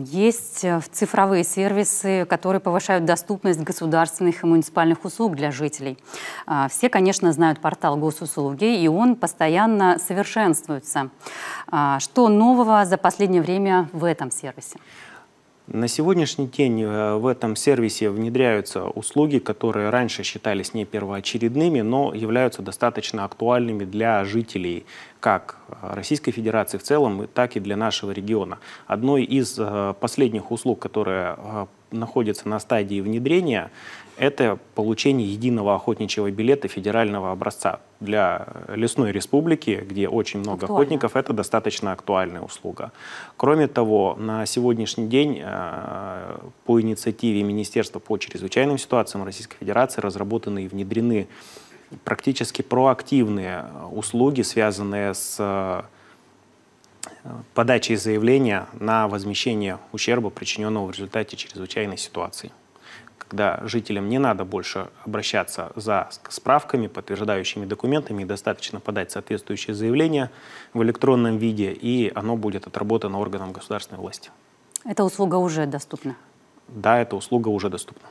Есть цифровые сервисы, которые повышают доступность государственных и муниципальных услуг для жителей. Все, конечно, знают портал госуслуги, и он постоянно совершенствуется. Что нового за последнее время в этом сервисе? На сегодняшний день в этом сервисе внедряются услуги, которые раньше считались не первоочередными, но являются достаточно актуальными для жителей как Российской Федерации в целом, так и для нашего региона. Одной из последних услуг, которая находится на стадии внедрения, это получение единого охотничьего билета федерального образца. Для лесной республики, где очень много охотников, это достаточно актуальная услуга. Кроме того, на сегодняшний день по инициативе Министерства по чрезвычайным ситуациям Российской Федерации разработаны и внедрены практически проактивные услуги, связанные с подачей заявления на возмещение ущерба, причиненного в результате чрезвычайной ситуации. Когда жителям не надо больше обращаться за справками, подтверждающими документами, достаточно подать соответствующее заявление в электронном виде, и оно будет отработано органом государственной власти. Эта услуга уже доступна? Да, эта услуга уже доступна.